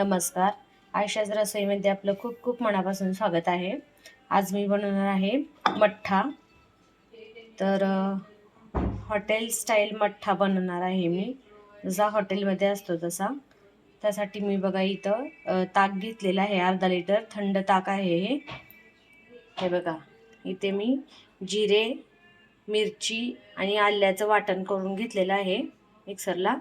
नमस्कार. आयशाच रसोईमध्ये आपलं खूप खूप मनापासून स्वागत आहे. आज मी बनवणार आहे मठ्ठा. तर हॉटेल स्टाईल मठ्ठा बनवणार आहे मी, जसा हॉटेलमध्ये असतो तसा. त्यासाठी मी बघा इथं ताक घेतलेलं आहे, अर्धा लिटर थंड ताक आहे हे बघा. इथे मी जिरे, मिरची आणि आल्याचं वाटण करून घेतलेलं आहे मिक्सरला.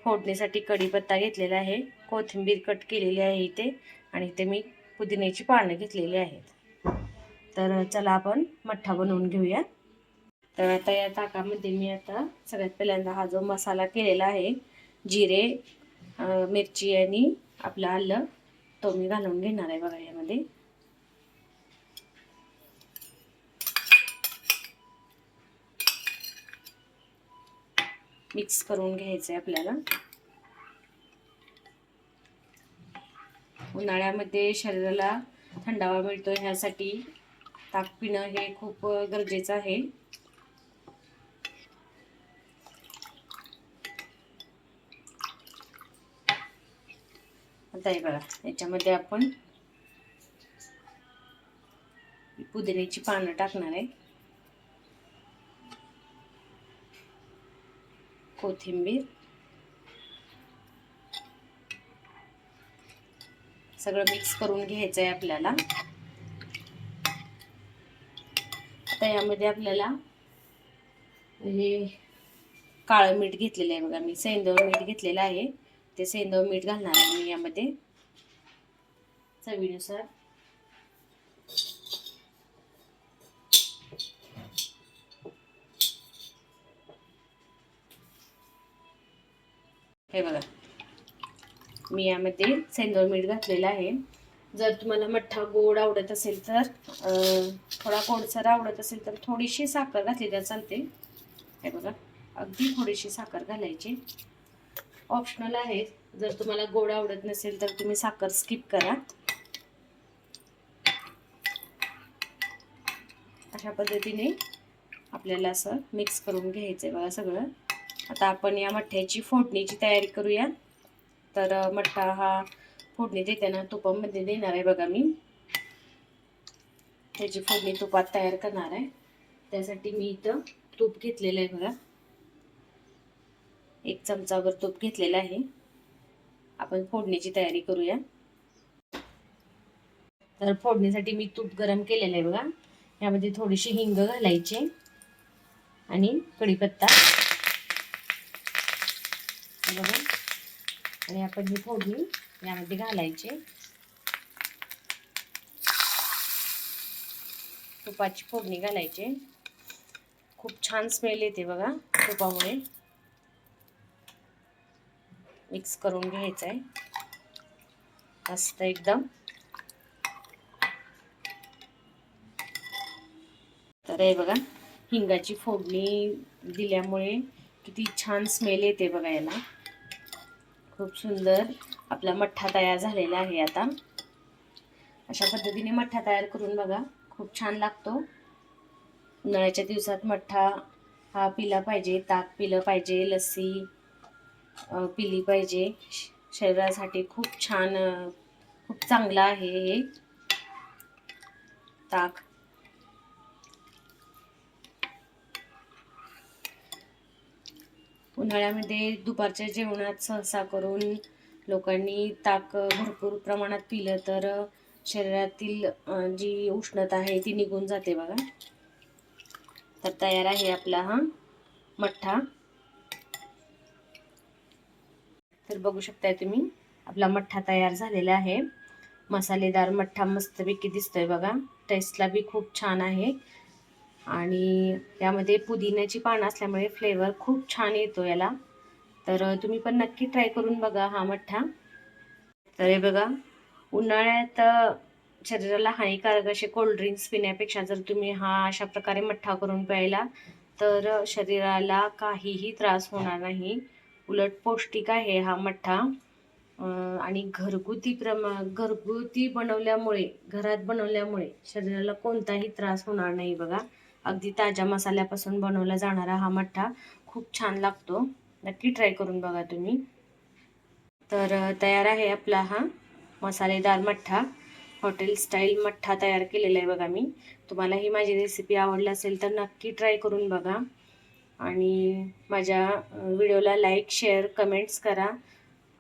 फोडणीसाठी कढीपत्ता घेतलेला आहे, कोथिंबीर कट केलेली आहे इथे, आणि इथे मी पुदिन्याची पानं घेतलेली आहेत. तर चला आपण मठ्ठा बनवून घेऊया. तर आता या ताकामध्ये मी आता सगळ्यात पहिल्यांदा हा जो मसाला केलेला आहे, जिरे, मिरची आणि आपलं आलं, तो मी घालून घेणार आहे बघा यामध्ये. मिक्स करून घ्यायचं आहे आपल्याला. उन्हाळ्यामध्ये शरीराला थंडावा मिळतो, ह्यासाठी ताक पिणं हे खूप गरजेचं आहे. आता हे बघा, याच्यामध्ये आपण पुदिन्याची पानं टाकणार आहे, कोथिंबीर, सगळं मिक्स करून घ्यायचं आहे आपल्याला. आता यामध्ये आपल्याला हे काळं मीठ घेतलेलं आहे बघा, मी सेंधव मीठ घेतलेलं आहे, ते सेंधव मीठ घालणार आहे मी यामध्ये चवीनुसार. हे बघा, मी यामध्ये सेंधव मीठ घातलेलं आहे. जर तुम्हाला मठ्ठा गोड आवडत असेल तर, थोडा गोडसर आवडत असेल तर थोडीशी साखर घातली तर चालते. हे बघा, अगदी थोडीशी साखर घालायची, ऑप्शनल आहे. जर तुम्हाला गोड आवडत नसेल तर तुम्ही साखर स्किप करा. अशा पद्धतीने आपल्याला असं मिक्स करून घ्यायचंय बघा सगळं. आता आपण या मठ्ठ्याची फोडणीची तयारी करूया. तर मठ्ठा हा फोडणी देताना तुपामध्ये देणार आहे बघा मी. त्याची फोडणी तुपात तयार करणार आहे, त्यासाठी मी इथं तूप घेतलेलं आहे बघा. 1 चमचाभर तूप घेतलेलं आहे. आपण फोडणीची तयारी करूया. तर फोडणीसाठी मी तूप गरम केलेलं आहे बघा. यामध्ये थोडीशी हिंग घालायची आणि कढीपत्ता बघा, आणि आपण ही फोडणी यामध्ये घालायची. तुपाची फोडणी घालायची, खूप छान स्मेल येते बघा तुपामुळे. मिक्स करून घ्यायचं आहे मस्त एकदम. तर हे बघा, हिंगाची फोडणी दिल्यामुळे किती छान स्मेल येते बघा याला. खूप सुंदर आपला मठ्ठा तयार झालेला आहे. आता अशा पद्धतीने मठ्ठा तयार करून बघा, खूप छान लागतो. उन्हाळ्याच्या दिवसात मठ्ठा हा पिला पाहिजे, ताक पिलं पाहिजे, लस्सी पिली पाहिजे. शरीरासाठी खूप छान, खूप चांगलं आहे हे ताक. उन्हाळ्यामध्ये दुपारच्या जेवणात सहसा करून लोकांनी ताक भरपूर प्रमाणात पिलं तर शरीरातील जी उष्णता आहे ती निघून जाते बघा. तर तयार आहे आपला हा मठ्ठा. तर बघू शकताय तुम्ही, आपला मठ्ठा तयार झालेला आहे. मसालेदार मठ्ठा मस्तपैकी दिसतोय बघा. टेस्टला बी खूप छान आहे, आणि यामध्ये पुदिन्याची पानं असल्यामुळे फ्लेवर खूप छान येतो याला. तर तुम्ही पण नक्की ट्राय करून बघा हा मठ्ठा. तर हे बघा, उन्हाळ्यात शरीराला हानिकारक असे कोल्ड्रिंक्स पिण्यापेक्षा जर तुम्ही हा अशा प्रकारे मठ्ठा करून प्यायला, तर शरीराला काहीही त्रास होणार नाही. उलट पौष्टिक आहे हा मठ्ठा. आणि घरगुती बनवल्यामुळे, घरात बनवल्यामुळे शरीराला कोणताही त्रास होणार नाही बघा. अगदी ताज्या मसाल्यापासून बनवला जाणारा हा मठ्ठा खूप छान लागतो. नक्की ट्राय करून बघा तुम्ही. तर तयार आहे आपला हा मसालेदार मठ्ठा, हॉटेल स्टाईल मठ्ठा तयार केलेला आहे बघा मी. तुम्हाला ही माझी रेसिपी आवडली असेल तर नक्की ट्राय करून बघा आणि माझ्या व्हिडिओला लाईक, शेअर, कमेंट्स करा.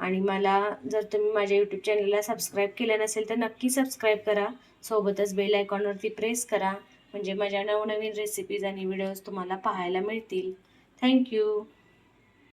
आणि मला जर तुम्ही माझ्या यूट्यूब चॅनलला सबस्क्राईब केलं नसेल तर नक्की सबस्क्राईब करा. सोबतच बेल आयकॉनवरती प्रेस करा, म्हणजे माझ्या नवनवीन रेसिपीज आणि व्हिडिओज तुम्हाला पाहायला मिळतील. थँक्यू.